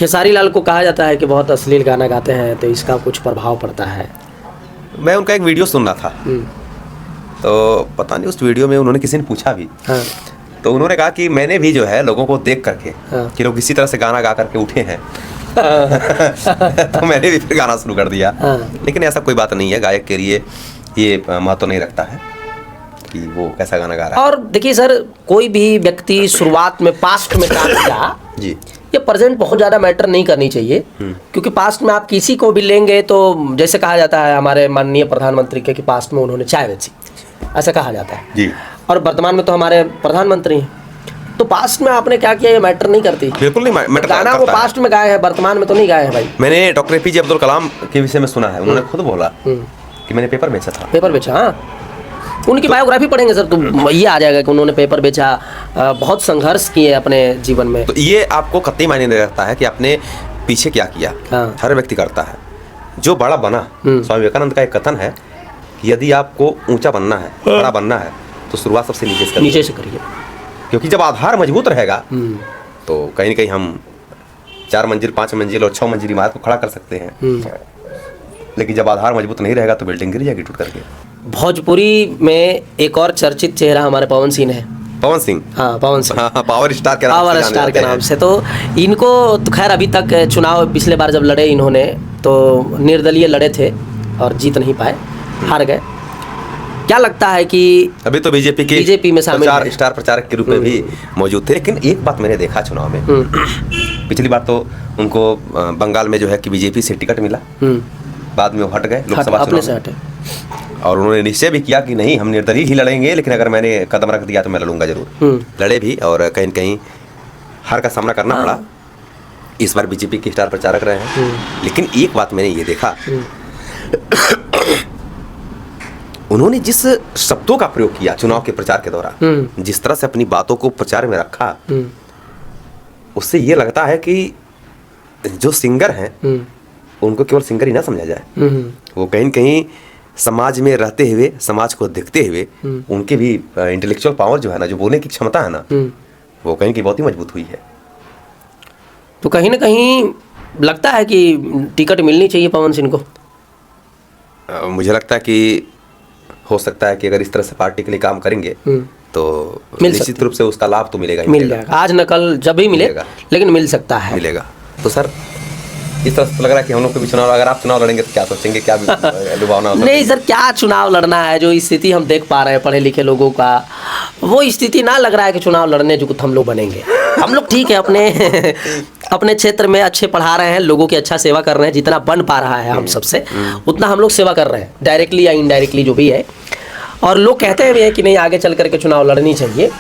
खेसारी लाल को कहा जाता है कि बहुत अश्लील गाना गाते हैं, तो इसका कुछ प्रभाव पड़ता है? मैं उनका एक वीडियो सुन रहा था, तो पता नहीं उस वीडियो में उन्होंने किसी ने पूछा भी, हाँ। तो उन्होंने कहा कि मैंने भी जो है लोगों को देख करके कि लोग इसी तरह से गाना गा करके उठे हैं तो मैंने भी फिर गाना शुरू कर दिया। लेकिन ऐसा कोई बात नहीं है, गायक के लिए ये महत्व नहीं रखता है कि वो कैसा गाना गा रहा है। और देखिए सर, कोई भी व्यक्ति शुरुआत में पास्ट में काम किया जी, ये प्रेजेंट बहुत ज़्यादा मैटर नहीं करनी चाहिए, क्योंकि पास्ट में आप किसी को भी लेंगे तो जैसे कहा जाता है हमारे माननीय प्रधानमंत्री के कि पास्ट में उन्होंने चाय बेची, ऐसा कहा जाता है जी। और वर्तमान में तो हमारे प्रधानमंत्री हैं, तो पास्ट में आपने क्या किया ये मैटर नहीं करती। बिल्कुल नहीं मैटर। गाना वो पास्ट में गाए हैं, वर्तमान में तो नहीं गाए हैं भाई। मैंने डॉक्टर APJ अब्दुल कलाम के विषय में सुना है, उन्होंने खुद बोला कि मैंने पेपर बेचा था। पेपर बेचा, हाँ। उनकी बायोग्राफी पढ़ेंगे सर तो ये आ जाएगा कि उन्होंने पेपर बेचा, बहुत संघर्ष किए अपने जीवन में। तो ये आपको कतई मायने नहीं रखता है कि आपने पीछे क्या किया। हाँ। हर व्यक्ति करता है जो बड़ा बना। स्वामी विवेकानंद का एक कथन है कि यदि आपको ऊंचा बनना है, बड़ा बनना है, तो शुरुआत सबसे नीचे से करिए, क्योंकि जब आधार मजबूत रहेगा तो कहीं न कहीं हम 4 मंजिल 5 मंजिल और 6 मंजिल इमारत को खड़ा कर सकते हैं। लेकिन जब आधार मजबूत नहीं रहेगा तो बिल्डिंग गिर जाएगी टूट करके। भोजपुरी में एक और चर्चित चेहरा हमारे पवन सिंह है। पवन सिंह, हाँ पवन सिंह, हाँ, पावर स्टार के नाम से। तो इनको तो खैर अभी तक चुनाव पिछले बार जब लड़े इन्होंने तो निर्दलीय लड़े थे और जीत नहीं पाए, हार गए। क्या लगता है कि अभी तो बीजेपी में शामिल स्टार प्रचारक के रूप में भी मौजूद थे। लेकिन एक बात मैंने देखा चुनाव में, पिछली बार तो उनको बंगाल में जो है कि बीजेपी से टिकट मिला, बाद में वो हट गए लोकसभा चुनाव में, और उन्होंने निश्चय भी किया कि नहीं हम निर्दलीय ही लड़ेंगे, लेकिन अगर मैंने कदम रख दिया तो मैं लड़ूंगा जरूर। लड़े भी और कहीं न कहीं हार का सामना करना पड़ा। इस बार बीजेपी के स्टार प्रचारक रहे हैं। लेकिन एक बात मैंने ये देखा, उन्होंने जिस शब्दों का प्रयोग किया चुनाव के प्रचार के दौरान, जिस तरह से अपनी बातों को प्रचार में रखा, उससे ये लगता है कि जो सिंगर हैं उनको केवल सिंगर ही ना समझा जाए। वो कहीं न कहीं समाज में रहते हुए, समाज को देखते हुए, उनके भी इंटेलेक्चुअल पावर जो है ना, जो बोलने की क्षमता है ना, वो कहीं की बहुत ही मजबूत हुई है। तो कहीं ना कहीं लगता है कि टिकट मिलनी चाहिए पवन सिंह को। मुझे लगता है कि हो सकता है कि अगर इस तरह से पार्टी के लिए काम करेंगे तो निश्चित रूप से उसका लाभ तो मिलेगा ही मिलेगा। आज न कल जब भी मिलेगा, लेकिन मिल सकता है, मिलेगा। तो सर इस तरह से लग रहा है कि हम लोग को भी चुनाव, अगर आप चुनाव लड़ेंगे तो क्या सोचेंगे, क्या लुभावना? नहीं सर, क्या चुनाव लड़ना है? जो स्थिति हम देख पा रहे हैं पढ़े लिखे लोगों का, वो स्थिति ना लग रहा है कि चुनाव लड़ने जो कुछ हम लोग बनेंगे। हम लोग ठीक है अपने क्षेत्र में अच्छे पढ़ा रहे हैं, लोगों की अच्छा सेवा कर रहे हैं, जितना बन पा रहा है हम सबसे उतना हम लोग सेवा कर रहे हैं, डायरेक्टली या इनडायरेक्टली जो भी है। और लोग कहते भी हैं कि नहीं आगे चल करके चुनाव लड़नी चाहिए,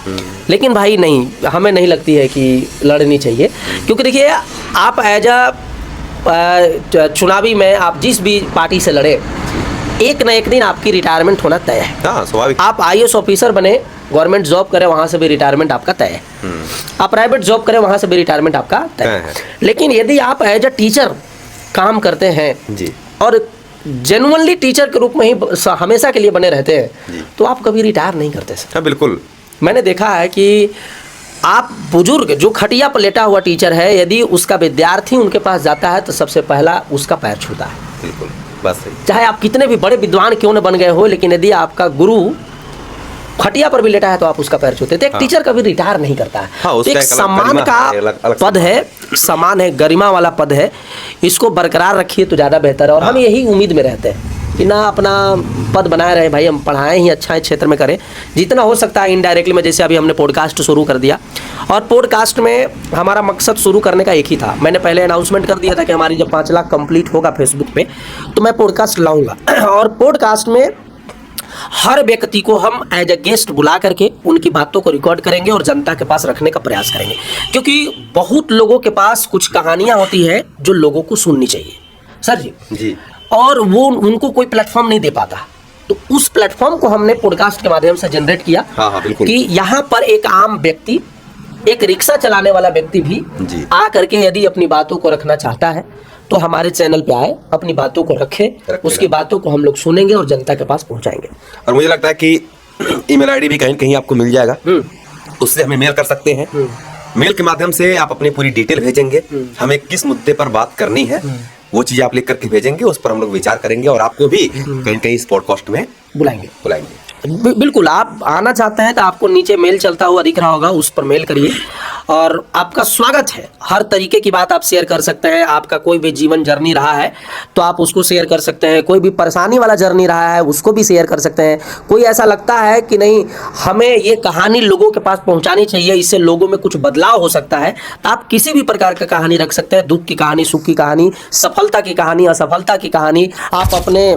लेकिन भाई नहीं, हमें नहीं लगती है कि लड़नी चाहिए। क्योंकि देखिए आप एज चुनावी में आप जिस भी पार्टी से लड़े, एक न एक दिन आपकी रिटायरमेंट होना तय है। हाँ, स्वाभाविक। आप IAS ऑफिसर बने, गवर्नमेंट जॉब करें, वहाँ से भी रिटायरमेंट आपका तय है। आप प्राइवेट जॉब करें, वहाँ से भी रिटायरमेंट आपका तय है। लेकिन यदि आप एज अ टीचर काम करते हैं जी, और जेन्युइनली टीचर के रूप में ही हमेशा के लिए बने रहते हैं, तो आप कभी रिटायर नहीं करते सर। हाँ बिल्कुल। मैंने देखा है कि आप बुजुर्ग जो खटिया पर लेटा हुआ टीचर है, यदि उसका विद्यार्थी उनके पास जाता है तो सबसे पहला उसका पैर छूता है। बिल्कुल, बस सही। चाहे आप कितने भी बड़े विद्वान क्यों न बन गए हो, लेकिन यदि आपका गुरु खटिया पर भी लेटा है तो आप उसका पैर छूते। तो एक टीचर कभी रिटायर नहीं करता है। एक सम्मान का पद है, सम्मान है, गरिमा वाला पद है, इसको बरकरार रखिए तो ज़्यादा बेहतर है। और हम यही उम्मीद में रहते हैं कि ना अपना पद बनाए रहे भाई, हम पढ़ाएं ही अच्छा क्षेत्र में करें जितना हो सकता है इनडायरेक्टली में। जैसे अभी हमने पॉडकास्ट शुरू कर दिया, और पॉडकास्ट में हमारा मकसद शुरू करने का एक ही था। मैंने पहले अनाउंसमेंट कर दिया था कि हमारी जब 5 लाख कंप्लीट होगा फेसबुक पे तो मैं पॉडकास्ट लाऊंगा, और पॉडकास्ट में हर व्यक्ति को हम एज ए गेस्ट बुला करके उनकी बातों को रिकॉर्ड करेंगे और जनता के पास रखने का प्रयास करेंगे। क्योंकि बहुत लोगों के पास कुछ कहानियाँ होती है जो लोगों को सुननी चाहिए सर जी, और वो उनको कोई प्लेटफॉर्म नहीं दे पाता। तो उस प्लेटफॉर्म को हमने पॉडकास्ट के माध्यम से जनरेट किया। हाँ, कि यहाँ पर एक आम व्यक्ति, एक रिक्शा चलाने वाला व्यक्ति भी आ करके यदि अपनी बातों को रखना चाहता है तो हमारे चैनल पे आए, अपनी बातों को रखे, उसकी बातों को हम लोग सुनेंगे और जनता के पास पहुंचाएंगे। और मुझे लगता है कि ईमेल आईडी भी कहीं कहीं आपको मिल जाएगा, उससे हमें मेल कर सकते हैं मेल के माध्यम से आप अपनी पूरी डिटेल भेजेंगे, हमें किस मुद्दे पर बात करनी है वो चीजें आप लिख करके भेजेंगे, उस पर हम लोग विचार करेंगे और आपको भी कहीं कहीं इस पॉडकास्ट में बुलाएंगे। बिल्कुल, आप आना चाहते हैं तो आपको नीचे मेल चलता हुआ दिख रहा होगा, उस पर मेल करिए और आपका स्वागत है। हर तरीके की बात आप शेयर कर सकते हैं। आपका कोई भी जीवन जर्नी रहा है तो आप उसको शेयर कर सकते हैं, कोई भी परेशानी वाला जर्नी रहा है उसको भी शेयर कर सकते हैं। कोई ऐसा लगता है कि नहीं हमें ये कहानी लोगों के पास पहुंचानी चाहिए, इससे लोगों में कुछ बदलाव हो सकता है, तो आप किसी भी प्रकार का कहानी रख सकते हैं। दुख की कहानी, सुख की कहानी, सफलता की कहानी, असफलता की कहानी, आप अपने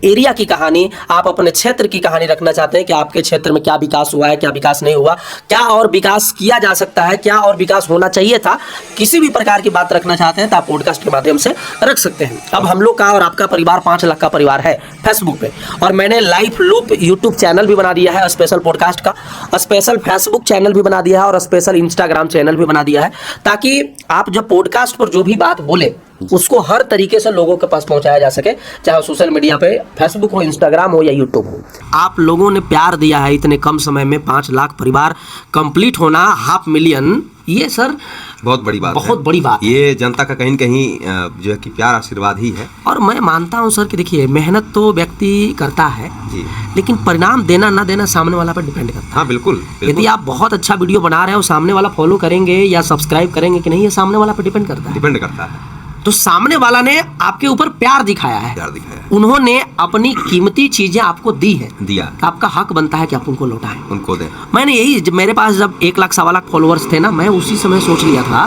एरिया की कहानी, आप अपने क्षेत्र की कहानी रखना चाहते हैं कि आपके क्षेत्र में क्या विकास हुआ है, क्या विकास नहीं हुआ, क्या और विकास किया जा सकता है, क्या और विकास होना चाहिए था, किसी भी प्रकार की बात रखना चाहते हैं तो आप पॉडकास्ट के माध्यम से रख सकते हैं। अब हम लोग का और आपका परिवार 5 लाख का परिवार है फेसबुक पे, और मैंने लाइफ लूप यूट्यूब चैनल भी बना दिया है, स्पेशल पॉडकास्ट का, स्पेशल फेसबुक चैनल भी बना दिया है और स्पेशल इंस्टाग्राम चैनल भी बना दिया है, ताकि आप जब पॉडकास्ट पर जो भी बात बोले उसको हर तरीके से लोगों के पास पहुंचाया जा सके, चाहे सोशल मीडिया पे फेसबुक हो, इंस्टाग्राम हो या यूट्यूब हो। आप लोगों ने प्यार दिया है, इतने कम समय में 5 लाख परिवार कंप्लीट होना, 500,000, ये सर बहुत बड़ी बात, बहुत बड़ी बात है। ये जनता का कहीं न कहीं जो है कि प्यार आशीर्वाद ही है। और मैं मानता हूं सर कि देखिए मेहनत तो व्यक्ति करता है जी, लेकिन परिणाम देना ना देना सामने वाला पर डिपेंड करता है। हाँ बिल्कुल, यदि आप बहुत अच्छा वीडियो बना रहे हो, सामने वाला फॉलो करेंगे या सब्सक्राइब करेंगे कि नहीं, ये सामने वाला पर डिपेंड करता है। डिपेंड करता है। तो सामने वाला ने आपके ऊपर प्यार दिखाया है, उन्होंने अपनी कीमती चीजें आपको दी है, दिया, आपका हक बनता है कि आप उनको लौटाएं, उनको दें। मैंने यही, जब मेरे पास जब 1 लाख 1.25 लाख फॉलोअर्स थे ना, मैं उसी समय सोच लिया था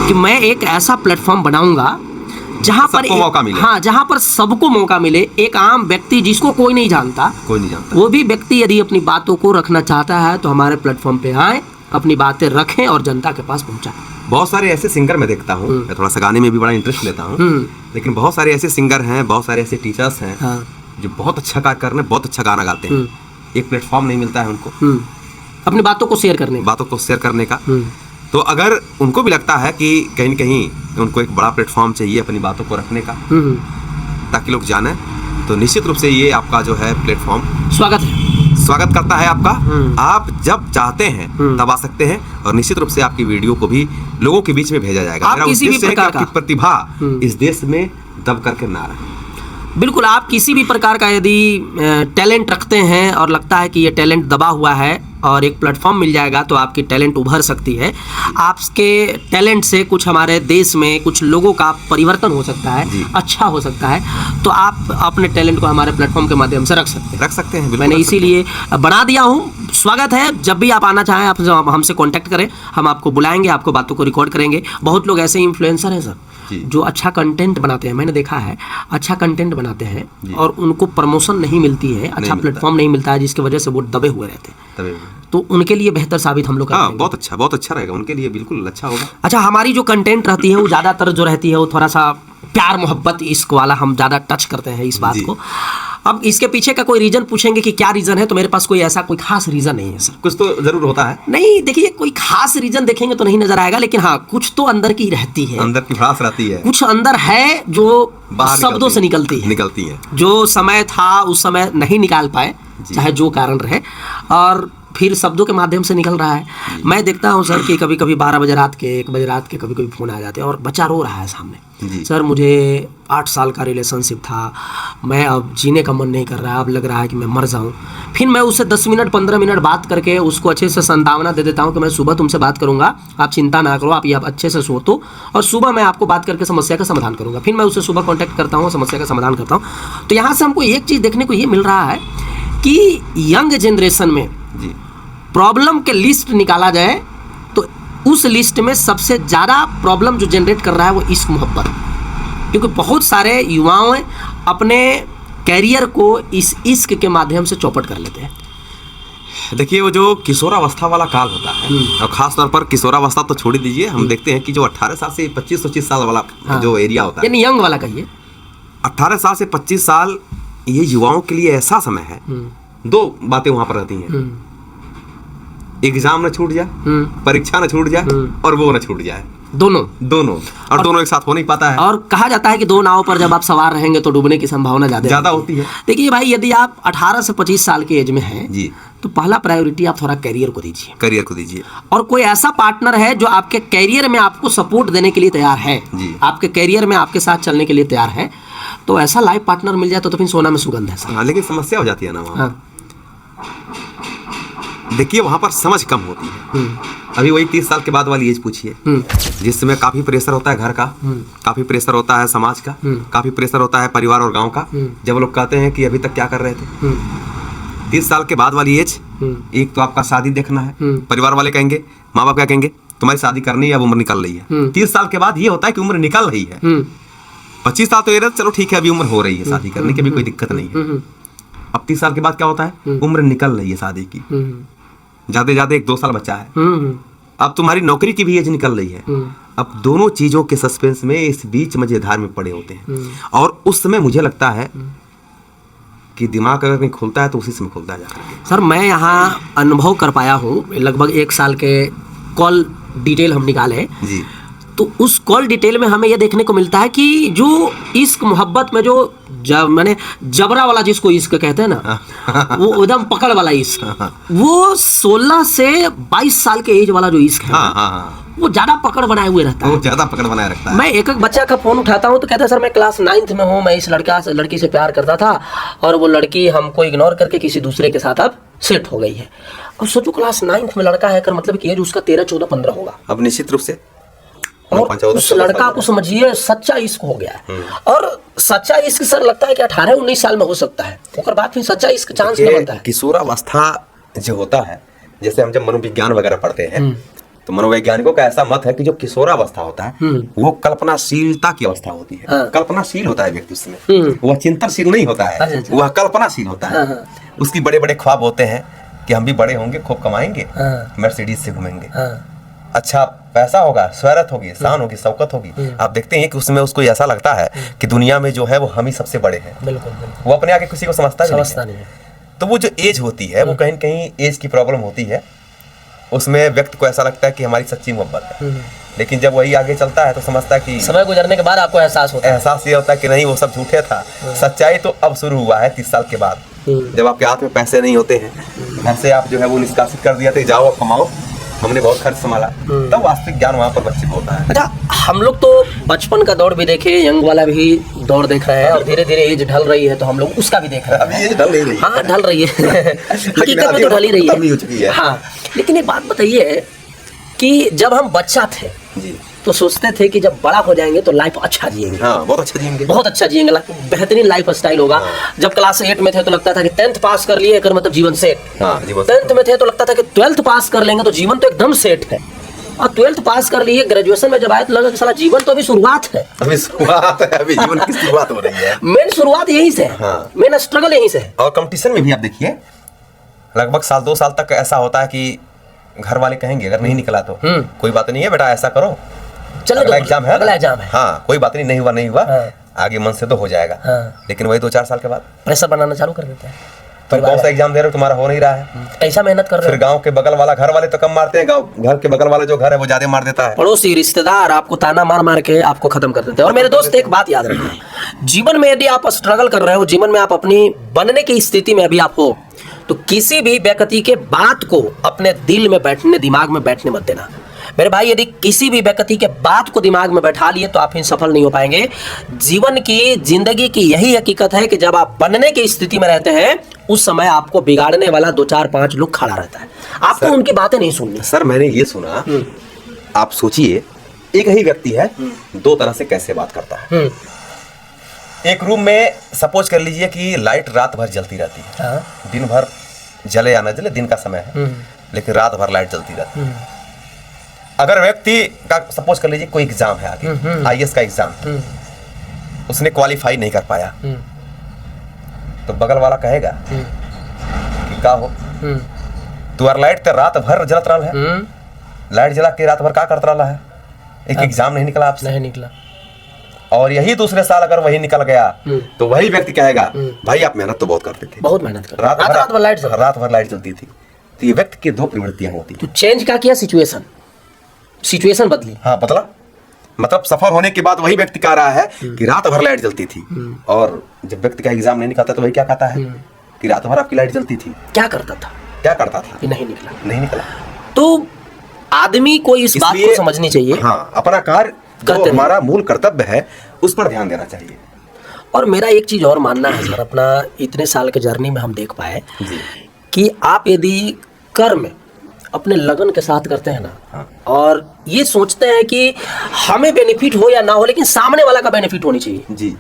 कि मैं एक ऐसा प्लेटफॉर्म बनाऊंगा जहां पर मौका मिले, हाँ, जहां पर सबको मौका मिले। एक आम व्यक्ति जिसको कोई नहीं जानता, वो भी व्यक्ति यदि अपनी बातों को रखना चाहता है तो हमारे प्लेटफॉर्म पे आए, अपनी बातें रखें और जनता के पास पहुंचाएं। बहुत सारे ऐसे सिंगर मैं देखता हूँ, मैं थोड़ा सा गाने में भी बड़ा इंटरेस्ट लेता हूँ, लेकिन बहुत सारे ऐसे सिंगर हैं, बहुत सारे ऐसे टीचर्स हैं, हाँ, जो बहुत अच्छा कार्य कर रहे हैं, बहुत अच्छा गाना गाते हैं, एक प्लेटफॉर्म नहीं मिलता है उनको अपनी बातों को शेयर करने का। तो अगर उनको भी लगता है कि कहीं न कहीं उनको एक बड़ा प्लेटफॉर्म चाहिए अपनी बातों को रखने का, ताकि लोग जाने, तो निश्चित रूप से ये आपका जो है प्लेटफॉर्म स्वागत करता है आपका। आप जब चाहते हैं तब आ सकते हैं और निश्चित रूप से आपकी वीडियो को भी लोगों के बीच में भेजा जाएगा। आप किसी भी प्रकार का आपकी प्रतिभा इस देश में दब करके ना रहे। बिल्कुल, आप किसी भी प्रकार का यदि टैलेंट रखते हैं और लगता है कि ये टैलेंट दबा हुआ है और एक प्लेटफॉर्म मिल जाएगा तो आपकी टैलेंट उभर सकती है। आपके टैलेंट से कुछ हमारे देश में कुछ लोगों का परिवर्तन हो सकता है, अच्छा हो सकता है, तो आप अपने टैलेंट को हमारे प्लेटफॉर्म के माध्यम से रख सकते हैं। मैंने इसीलिए बना दिया हूँ। स्वागत है, जब भी आप आना चाहें आप हमसे कॉन्टैक्ट करें, हम आपको बुलाएंगे, आपको बातों को रिकॉर्ड करेंगे। बहुत लोग ऐसे इन्फ्लुएंसर हैं सर जो अच्छा कंटेंट बनाते हैं, मैंने देखा है, अच्छा कंटेंट बनाते हैं और उनको प्रमोशन नहीं मिलती है, अच्छा प्लेटफॉर्म नहीं मिलता है, जिसकी वजह से वो दबे हुए रहते हैं। तो उनके लिए बेहतर साबित हम लोग करेंगे। बहुत अच्छा रहेगा उनके लिए, बिल्कुल अच्छा होगा। अच्छा, हमारी जो कंटेंट रहती है वो ज़्यादातर जो रहती है वो थोड़ा सा प्यार मोहब्बत इश्क वाला हम ज़्यादा टच करते हैं इस बात को। अब इसके पीछे का कोई रीजन पूछेंगे कि क्या रीजन है, तो मेरे पास कोई ऐसा कोई खास रीजन नहीं है सर। कुछ तो जरूर होता है। नहीं, देखिए कोई खास रीजन देखेंगे तो नहीं नजर आएगा, लेकिन हाँ कुछ तो अंदर की रहती है, अंदर की भड़ास रहती है, कुछ अंदर है जो शब्दों से निकलती है, जो समय था उस समय नहीं निकाल पाए, चाहे जो कारण रहे, और फिर शब्दों के माध्यम से निकल रहा है। मैं देखता हूँ सर कि कभी कभी 12 बजे रात के, 1 बजे रात के कभी कभी फ़ोन आ जाते हैं और बच्चा रो रहा है सामने, सर मुझे 8 साल का रिलेशनशिप था, मैं अब जीने का मन नहीं कर रहा है, अब लग रहा है कि मैं मर जाऊँ। फिर मैं उससे 10 मिनट 15 मिनट बात करके उसको अच्छे से संभावना दे देता हूँ कि मैं सुबह तुमसे बात करूँगा, आप चिंता ना करो, आप ये अच्छे से सो तो, और सुबह मैं आपको बात करके समस्या का समाधान करूँगा। फिर मैं उससे सुबह कॉन्टैक्ट करता हूँ, समस्या का समाधान करता हूँ। तो यहाँ से हमको एक चीज़ देखने को ये मिल रहा है कि यंग जनरेशन में प्रॉब्लम के लिस्ट निकाला जाए तो उस लिस्ट में सबसे ज़्यादा प्रॉब्लम जो जनरेट कर रहा है वो इश्क मोहब्बत, क्योंकि बहुत सारे युवाओं अपने कैरियर को इस इश्क के माध्यम से चौपट कर लेते हैं। देखिए, वो जो किशोरावस्था वाला काल होता है, और खास तौर पर किशोरावस्था तो छोड़ दीजिए, हम देखते हैं कि जो 18 साल से 25-25 साल वाला जो एरिया होता है, यानी यंग वाला कहिए, 18 साल से 25 साल, ये युवाओं के लिए ऐसा समय है, 2 बातें वहाँ पर रहती हैं, एग्जाम न छूट जाए, परीक्षा न छूट जाए, और वो न छूट जाए, दोनों और दोनों एक साथ हो नहीं पाता है। और कहा जाता है कि 2 नाव पर जब आप सवार रहेंगे तो डूबने की संभावना ज्यादा होती है। देखिए भाई, यदि आप 18 से 25 साल की एज में हैं तो पहला प्रायोरिटी आप थोड़ा करियर को दीजिए, करियर को दीजिए। और कोई ऐसा पार्टनर है जो आपके करियर में आपको सपोर्ट देने के लिए तैयार है जी। आपके करियर में आपके साथ चलने के लिए तैयार है, तो ऐसा लाइफ पार्टनर मिल जाए तो फिर सोना में सुगंध है। हाँ, लेकिन समस्या हो जाती है ना वहाँ। देखिए वहाँ पर समझ कम होती है। अभी वही 30 साल के बाद वाली एज पूछिए, जिसमें काफी प्रेशर होता है घर का, काफी प्रेशर होता है समाज का, काफी प्रेशर होता है परिवार और गांव का। जब लोग कहते हैं कि अभी तक क्या कर रहे थे, 30 साल के बाद वाली एज, एक तो आपका शादी देखना है, परिवार वाले कहेंगे, माँ बाप क्या कहेंगे, तुम्हारी शादी करनी है, अब उम्र निकल रही है। 30 साल के बाद ये होता है कि उम्र निकल रही है। 25 साल तो ये चलो ठीक है, अभी उम्र हो रही है शादी करने की, अभी कोई दिक्कत नहीं है। अब 30 साल के बाद क्या होता है, उम्र निकल रही है शादी की, ज्यादा ज्यादा 1-2 साल बचा है। अब तुम्हारी नौकरी की भी एज निकल रही है। अब दोनों चीजों के सस्पेंस में इस बीच मजेदार में पड़े होते हैं, और उस समय मुझे लगता है कि दिमाग अगर नहीं खुलता है तो उसी समय खुलता है जाकर। सर मैं यहाँ अनुभव कर पाया हूँ, लगभग 1 साल के कॉल डिटेल हम निकाले जी, तो उस कॉल डिटेल में हमें यह देखने को मिलता है कि जो इश्क मोहब्बत में जो मैंने जबरा वाला जिसको इश्क कहते हैं ना, वो एकदम पकड़ वाला इश्क, वो 16 से 22 साल के एज वाला जो इश्क है, वो ज्यादा पकड़ बनाए हुए रहता है, वो ज्यादा पकड़ बनाए रखता है। मैं एक बच्चा का फोन उठाता हूँ तो कहता है सर मैं क्लास 9th में हूँ, मैं इस लड़की से प्यार करता था और वो लड़की हमको इग्नोर करके किसी दूसरे के साथ अब सेट हो गई है। अब सोचो क्लास 9th में लड़का है कर, मतलब कि एज उसका 13, 14, 15 होगा। अब निश्चित रूप से और उस लड़का को समझिए सच्चा इश्क हो गया है। और सच्चा इश्क सर लगता है कि 18-19 साल में हो सकता है, उसके बाद फिर सच्चा इश्क चांस नहीं बनता है। किशोरावस्था जो होता है, जैसे हम जब मनोविज्ञान वगैरह पढ़ते हैं तो मनोवैज्ञानिकों का ऐसा मत है कि जो किशोरावस्था होता है वो कल्पनाशीलता की अवस्था होती है। कल्पनाशील होता है व्यक्ति उसमें, वह चिंतनशील नहीं होता है, वह कल्पनाशील होता है। उसकी बड़े बड़े ख्वाब होते हैं कि हम भी बड़े होंगे, खूब कमाएंगे, मर्सिडीज से घूमेंगे, अच्छा पैसा होगा, शोहरत होगी, शान होगी, शौकत होगी। आप देखते हैं कि उसमें उसको ऐसा लगता है कि दुनिया में जो है वो हम ही सबसे बड़े हैं। बिल्कुल। वो अपने आगे किसी को समझता नहीं है। तो वो जो एज होती है वो कहीं न कहीं एज की प्रॉब्लम होती है, उसमें व्यक्ति को ऐसा लगता है कि हमारी सच्ची मोहब्बत है। लेकिन जब वही आगे चलता है तो समझता है कि समय गुजरने के बाद आपको एहसास ये होता है कि नहीं वो सब झूठे था। सच्चाई तो अब शुरू हुआ है 30 साल के बाद, जब आपके हाथ में पैसे नहीं होते हैं, घर से आप जो है वो निष्कासित कर दिया था, जाओ कमाओ, हमने बहुत खर्च संभाला, तब वास्तविक ज्ञान वहाँ पर बच्चे को होता है। अच्छा, हम लोग तो बचपन का दौर भी देखे, यंग वाला भी दौर देख रहे हैं, और धीरे धीरे एज ढल रही है तो हम लोग उसका भी देख रहे हैं। अभी एज ढल रही है। हाँ ढल रही है, हकीकत में तो ढल ही रही है। हाँ, लेकिन एक बात बताइए कि जब हम बच्चा थे जी तो सोचते थे कि जब बड़ा हो जाएंगे तो लाइफ अच्छा जिएंगे। हाँ, बहुत अच्छा जिएंगे, बहुत अच्छा जिएंगे, बेहतरीन लाइफ स्टाइल होगा। जब क्लास 8 में थे तो लगता था कि 10th पास कर लिए मतलब जीवन सेट। 10th में थे तो लगता था कि 12th पास कर लेंगे तो जीवन तो एकदम सेट है। और 12th पास कर लिए, ग्रेजुएशन में जब आए तो लगा कि साला जीवन तो अभी शुरुआत है, अभी शुरुआत है, अभी जीवन की शुरुआत हो रही है। मेन शुरुआत यहीं से है, मेन स्ट्रगल यहीं से है। और कंपटीशन में भी आप देखिए लगभग 2 साल तक ऐसा होता है कि घर वाले कहेंगे अगर नहीं निकला तो कोई बात नहीं है बेटा, ऐसा करो, चलो अगला एग्जाम है, अगला एग्जाम है, हाँ कोई बात नहीं, नहीं हुआ आगे मन से तो हो जाएगा। लेकिन वही 2-4 साल के बाद प्रेशर बनाना चालू कर देते हैं, तुम कौन सा एग्जाम दे रहे हो, तुम्हारा हो नहीं रहा है, ऐसा मेहनत कर रहे हो। फिर गांव के बगल वाला, घर वाले तो कम मारते हैं, घर के बगल वाला जो घर है वो ज्यादा मार देता है, पड़ोसी रिश्तेदार आपको ताना मार मार के आपको खत्म कर देते हैं। और मेरे दोस्त एक बात याद रखना, जीवन में यदि आप स्ट्रगल कर रहे हो, जीवन में आप अपनी बनने की स्थिति में अभी आप हो, तो किसी भी व्यक्ति के बात को अपने दिल में बैठने, दिमाग में बैठने मत देना मेरे भाई। यदि किसी भी व्यक्ति के बात को दिमाग में बैठा लिए तो आप फिर सफल नहीं हो पाएंगे। जीवन की, जिंदगी की यही हकीकत है कि जब आप बनने की स्थिति में रहते हैं उस समय आपको बिगाड़ने वाला 2-4-5 लोग खड़ा रहता है, आपको उनकी बातें नहीं सुननी। सर मैंने ये सुना, आप सोचिए एक ही व्यक्ति है 2 तरह से कैसे बात करता है। एक रूम में सपोज कर लीजिए कि लाइट रात भर जलती रहती है, दिन भर जले या न जले, दिन का समय है लेकिन रात भर लाइट जलती रहती है। अगर व्यक्ति का सपोज कर लीजिए कोई एग्जाम है आगे, IAS का एग्जाम, उसने क्वालिफाई नहीं कर पाया, तो बगल वाला कहेगा कि का हो तुम्हारा लाइट तो रात भर जलत रहा है, लाइट जला के रात भर क्या करता रहा है, एक एग्जाम नहीं निकला आपसे, नहीं निकला। और यही दूसरे साल अगर वही निकल गया तो वही व्यक्ति कहेगा भाई आप मेहनत तो बहुत करते थे, बहुत मेहनत करते, रात भर लाइट जलती थी। तो ये व्यक्ति की 2 प्रवृत्तियां होती है। तो चेंज क्या किया, सिचुएशन बदली। हाँ बदला, मतलब सफर होने के बाद वही व्यक्ति कह रहा है कि रात भर लाइट जलती थी, और जब व्यक्ति का एग्जाम नहीं निकलता तो वही क्या कहता है कि रात भर आपकी लाइट जलती थी। क्या करता था, क्या करता था? नहीं निकला, नहीं निकला। तो आदमी को इस बात को समझनी चाहिए, हाँ, अपना कार्य जो हमारा मूल कर्तव्य है उस पर ध्यान देना चाहिए। और मेरा एक चीज और मानना है सर, अपना इतने साल के जर्नी में हम देख पाए कि आप यदि कर्म अपने लगन के साथ करते हैं ना, हाँ। और ये सोचते हैं कि हमें बेनिफिट हो या ना हो, लेकिन सामने वाला का बेनिफिट होनी चाहिए जी।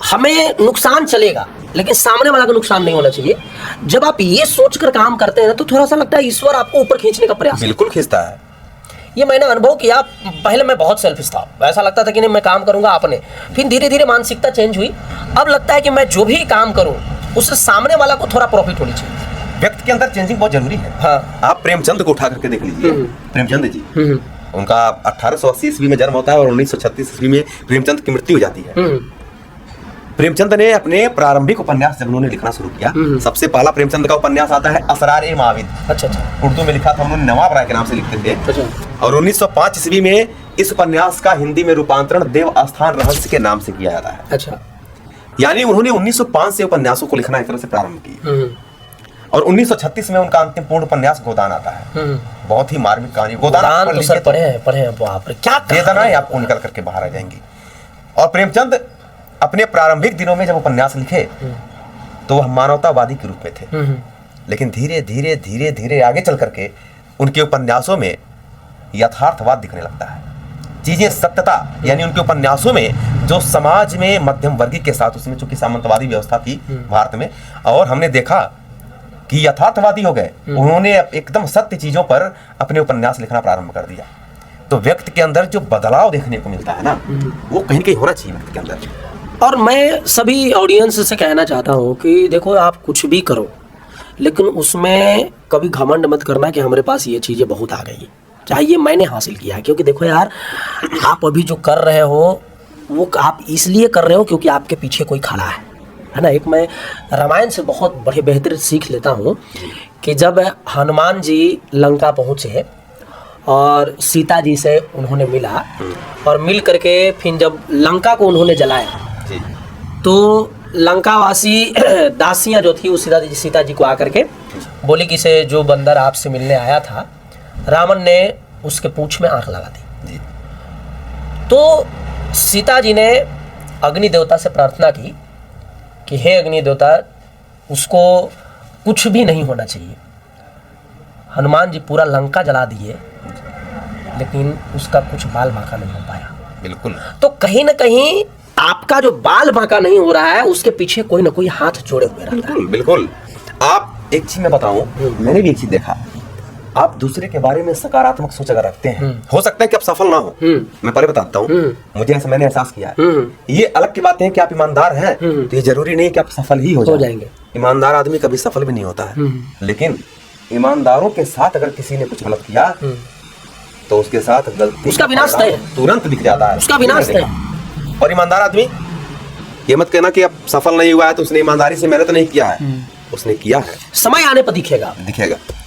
हमें नुकसान चलेगा लेकिन सामने वाला का नुकसान नहीं होना चाहिए। जब आप ये सोचकर काम करते हैं ना, तो थोड़ा सा लगता है ईश्वर आपको ऊपर खींचने का प्रयास बिल्कुल खींचता है। ये मैंने अनुभव किया। पहले मैं बहुत सेल्फिश था, ऐसा लगता था कि नहीं मैं काम करूंगा अपने, फिर धीरे धीरे मानसिकता चेंज हुई। अब लगता है कि मैं जो भी काम करूं उससे सामने वाला को थोड़ा प्रॉफिट होनी चाहिए। व्यक्ति के अंदर चेंजिंग बहुत जरूरी है। हाँ। आप प्रेमचंद को उठा करके देख लीजिए। प्रेमचंद जी, उनका 1880 ईस्वी में जन्म होता है और 1936 ईस्वी में प्रेमचंद की मृत्यु हो जाती है। प्रेमचंद ने अपने प्रारंभिक उपन्यास जब उन्होंने लिखना शुरू किया, सबसे पहला प्रेमचंद का उपन्यास आता है असरार-ए-माविद। अच्छा अच्छा। उर्दू में लिखा था, उन्होंने नवाब राय के नाम से लिखते थे। अच्छा। और 1905 ईस्वी में इस उपन्यास का हिंदी में रूपांतरण देव आस्थान रहस्य के नाम से किया जाता है। अच्छा। यानी उन्होंने 1905 से उपन्यासों को लिखना एक तरह से प्रारंभ किया। और 1936 में उनका अंतिम पूर्ण उपन्यास गोदान आता है। बहुत ही मार्मिक कहानी। गोदान तो सर पढ़े हैं बाप रे, क्या वेदनाएं आपको निकल करके बाहर आ जाएंगी। और प्रेमचंद अपने प्रारंभिक दिनों में जब उपन्यास लिखे तो वह मानवतावादी के रूप में थे, लेकिन धीरे धीरे धीरे धीरे आगे चल करके उनके उपन्यासों में यथार्थवाद दिखने लगता है। चीजें सत्यता, यानी उनके उपन्यासों में जो समाज में मध्यम वर्गीय के साथ, उसमें चूंकि सामंतवादी व्यवस्था थी भारत में, और हमने देखा कि यथार्थवादी हो गए। उन्होंने एकदम सत्य चीजों पर अपने उपन्यास लिखना प्रारंभ कर दिया। तो व्यक्ति के अंदर जो बदलाव देखने को मिलता है ना, वो कहीं न कहीं होना चाहिए व्यक्ति के अंदर। और मैं सभी ऑडियंस से कहना चाहता हूँ कि देखो, आप कुछ भी करो लेकिन उसमें कभी घमंड मत करना कि हमारे पास ये चीज़ें बहुत आ गई, चाहे ये मैंने हासिल किया है। क्योंकि देखो यार, आप अभी जो कर रहे हो वो आप इसलिए कर रहे हो क्योंकि आपके पीछे कोई खड़ा है ना। एक मैं रामायण से बहुत बड़े बेहतर सीख लेता हूँ कि जब हनुमान जी लंका पहुँचे और सीता जी से उन्होंने मिला, और मिल करके फिर जब लंका को उन्होंने जलाया, तो लंकावासी दासियां जो थी, उस सीता जी को आकर के बोली कि से जो बंदर आपसे मिलने आया था, रावण ने उसके पूंछ में आंख लगा दी। तो सीता जी ने अग्नि देवता से प्रार्थना की कि हे अग्नि देवता, उसको कुछ भी नहीं होना चाहिए। हनुमान जी पूरा लंका जला दिए लेकिन उसका कुछ बाल बांका नहीं हो पाया। बिल्कुल। तो कहीं ना कहीं आपका जो बाल बांका नहीं हो रहा है, उसके पीछे कोई ना कोई हाथ जोड़े हुए रहता है। बिल्कुल। आप एक चीज मैं बताऊं, मैंने भी एक चीज देखा, आप दूसरे के बारे में सकारात्मक सोच अगर रखते हैं, हो सकता है कि आप सफल ना हो। मैं पहले बताता हूँ, मुझे ऐसा मैंने एहसास किया है। ये अलग की बात है कि आप ईमानदार हैं तो ये जरूरी नहीं कि आप सफल ही हो जाएंगे। ईमानदार आदमी कभी सफल भी नहीं होता है, लेकिन ईमानदारों के साथ अगर किसी ने कुछ गलत किया तो उसके साथ गलती, उसका विनाश तय तुरंत दिख जाता है, उसका विनाश तय। और ईमानदार आदमी, ये मत कहना कि अब सफल नहीं हुआ है तो उसने ईमानदारी से मेहनत नहीं किया है, उसने किया है। समय आने पर दिखेगा।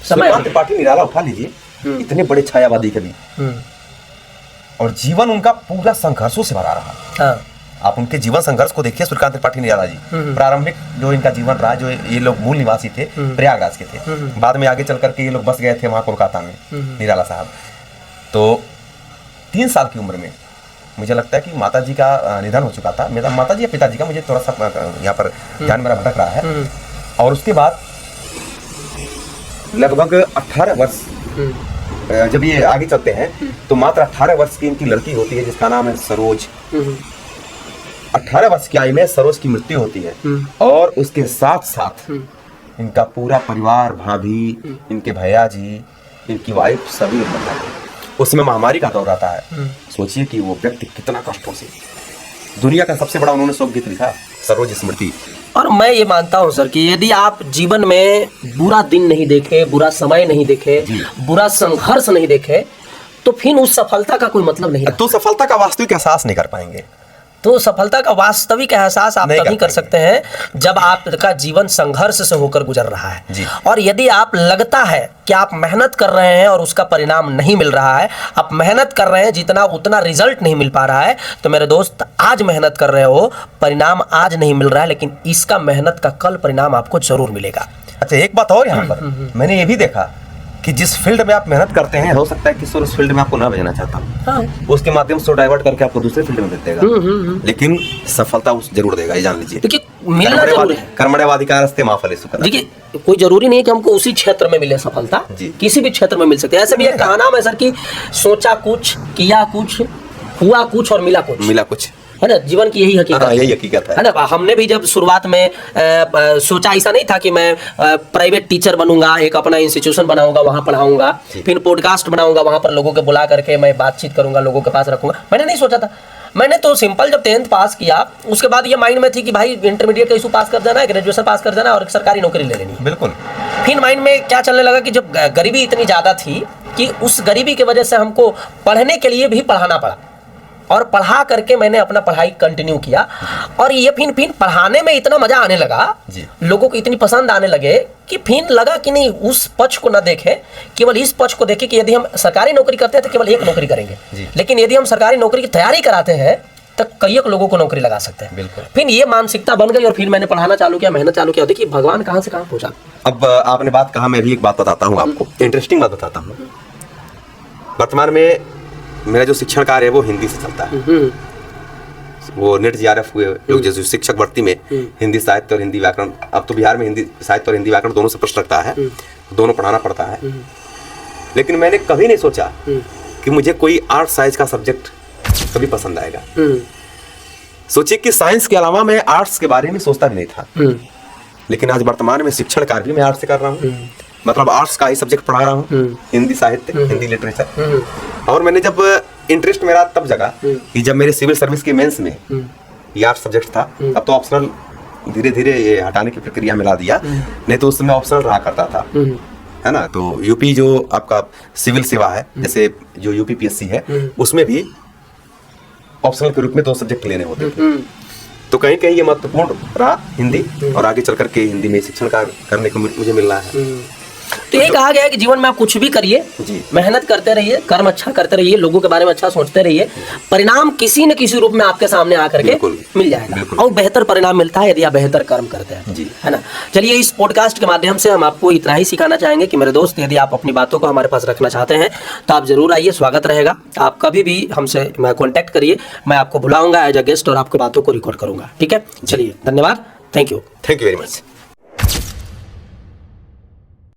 सुकांत त्रिपाठी निराला उठा लीजिए, इतने बड़े छायावादी कवि, और जीवन उनका पूरा संघर्षों से भरा रहा। हाँ। आप उनके जीवन संघर्ष को देखिए, सूर्यकांत त्रिपाठी निराला जी। प्रारंभिक जो इनका जीवन रहा, जो ये लोग मूल निवासी थे, प्रयागराज के थे, बाद में आगे चल करके ये लोग बस गए थे वहां कोलकाता में, निराला साहब। तो 3 साल की उम्र में मुझे लगता है कि माता जी का निधन हो चुका था, मेरा माता जी या पिताजी का, मुझे थोड़ा सा यहाँ पर ध्यान मेरा भटक रहा है। और उसके बाद लगभग 18 वर्ष, जब ये आगे चलते हैं तो मात्र 18 वर्ष की इनकी लड़की होती है जिसका नाम है सरोज। 18 वर्ष की आयु में सरोज की मृत्यु होती है, और उसके साथ साथ इनका पूरा परिवार, भाभी, इनके भैया जी, इनकी वाइफ, सभी मर जाते हैं। उसमें महामारी का दौर आता है। सोचिए कि वो व्यक्ति कितना कष्टों से, दुनिया का सबसे बड़ा उन्होंने शोक गीत लिखा, सरोज स्मृति। और मैं ये मानता हूँ सर कि यदि आप जीवन में बुरा दिन नहीं देखे, बुरा समय नहीं देखे, बुरा संघर्ष नहीं देखे, तो फिर उस सफलता का कोई मतलब नहीं। तो सफलता का वास्तविक एहसास नहीं कर पाएंगे। तो सफलता का वास्तविक एहसास आप तभी कर सकते हैं जब आपका जीवन संघर्ष से होकर गुजर रहा है। और यदि आप लगता है कि आप मेहनत कर रहे हैं और उसका परिणाम नहीं मिल रहा है, आप मेहनत कर रहे हैं जितना उतना रिजल्ट नहीं मिल पा रहा है, तो मेरे दोस्त आज मेहनत कर रहे हो, परिणाम आज नहीं मिल रहा है, लेकिन इसका मेहनत का कल परिणाम आपको जरूर मिलेगा। अच्छा एक बात और यहाँ पर मैंने ये भी देखा कि जिस फील्ड में आप मेहनत करते हैं, हो सकता है कि उस फील्ड में आपको ना भेजना चाहता हूँ, हाँ। उसके माध्यम से डाइवर्ट करके आपको दूसरे फील्ड में भेज देगा, लेकिन सफलता उस जरूर देगा, ये जान लीजिए। देखिए मिलना जरूर है, कर्मण्येवाधिकारस्ते मा फलेषु कदाचन। देखिए कोई जरूरी नहीं है कि हमको उसी क्षेत्र में मिले सफलता, किसी भी क्षेत्र में मिल सकती है। ऐसे भी एक कहाना है सर कि सोचा कुछ, किया कुछ, हुआ कुछ और मिला कुछ, है ना। जीवन की यही हकीकत है, यही हकीकत है ना। हमने भी जब शुरुआत में सोचा, ऐसा नहीं था कि मैं प्राइवेट टीचर बनूंगा, एक अपना इंस्टीट्यूशन बनाऊंगा, वहां पढ़ाऊंगा, फिर पॉडकास्ट बनाऊंगा, वहां पर लोगों को बुला करके मैं बातचीत करूंगा, लोगों के पास रखूंगा। मैंने नहीं सोचा था। मैंने तो सिंपल जब 10th पास किया, उसके बाद ये माइंड में थी कि भाई इंटरमीडिएट का इशू पास कर जाना है, ग्रेजुएशन पास कर जाना है और सरकारी नौकरी ले लेनी। बिल्कुल। फिर माइंड में क्या चलने लगा कि जब गरीबी इतनी ज्यादा थी कि उस गरीबी की वजह से हमको पढ़ने के लिए भी पढ़ाना पड़ा, और पढ़ा करके मैंने अपना पढ़ाई कंटिन्यू किया, और ये फिर पढ़ाने में इतना मजा आने लगा, लोगों को इतनी पसंद आने लगे कि फिर लगा कि नहीं उस पक्ष को ना देखे, केवल इस पक्ष को देखे कि यदि हम सरकारी नौकरी करते हैं तो केवल एक नौकरी करेंगे, लेकिन यदि हम सरकारी नौकरी की तैयारी कराते हैं तो कई लोगों को नौकरी लगा सकते हैं। बिल्कुल। फिर ये मानसिकता बन गई और फिर मैंने पढ़ाना चालू किया, मेहनत चालू किया। देखिए भगवान कहाँ से कहाँ पहुंचा। अब आपने बात कहा, मैं भी एक बात बताता हूँ आपको, इंटरेस्टिंग बात बताता हूँ। वर्तमान में मेरा जो शिक्षण कार्य है वो हिंदी से चलता है। वो नेट जीआरएफ हुए लोग जैसे शिक्षक भर्ती में हिंदी साहित्य और हिंदी व्याकरण, अब तो बिहार में हिंदी साहित्य और हिंदी व्याकरण दोनों से प्रश्न रखता है, दोनों पढ़ाना पड़ता है। लेकिन मैंने कभी नहीं सोचा कि मुझे कोई आर्ट साइंस का सब्जेक्ट कभी पसंद आएगा। सोचिए कि साइंस के अलावा मैं आर्ट्स के बारे में सोचता भी नहीं था, लेकिन आज वर्तमान में शिक्षण कार्य भी मैं आर्ट्स से कर रहा हूँ, मतलब आर्ट्स का ही सब्जेक्ट पढ़ा रहा हूँ, हिंदी साहित्य, हिंदी लिटरेचर। और मैंने जब इंटरेस्ट मेरा तब जगा कि जब मेरे सिविल सर्विस के मेंस में ये आर्ट्स सब्जेक्ट था। अब तो ऑप्शनल धीरे धीरे ये हटाने की प्रक्रिया में ला दिया, नहीं तो उस समय ऑप्शनल रहा करता था, है ना। तो यूपी जो आपका सिविल सेवा है, जैसे जो यूपीपीएससी है, उसमें भी ऑप्शनल के रूप में 2 सब्जेक्ट लेने होते थे। तो कहीं कहीं ये महत्वपूर्ण रहा हिंदी, और आगे चल करके हिंदी में शिक्षण कार्य करने को मुझे मिल रहा है। तो ये कहा गया है कि जीवन में आप कुछ भी करिए, मेहनत करते रहिए, कर्म अच्छा करते रहिए, लोगों के बारे में अच्छा सोचते रहिए, परिणाम किसी न किसी रूप में आपके सामने आकर के मिल जाएगा, और बेहतर परिणाम मिलता है यदि आप बेहतर कर्म करते हैं, है ना। चलिए इस पॉडकास्ट के माध्यम से हम आपको इतना ही सिखाना चाहेंगे कि मेरे दोस्त, यदि आप अपनी बातों को हमारे पास रखना चाहते हैं तो आप जरूर आइए, स्वागत रहेगा। आप कभी भी हमसे कॉन्टैक्ट करिए, मैं आपको बुलाऊंगा एज अ गेस्ट और आपकी बातों को रिकॉर्ड करूंगा। ठीक है, चलिए धन्यवाद, थैंक यू वेरी मच।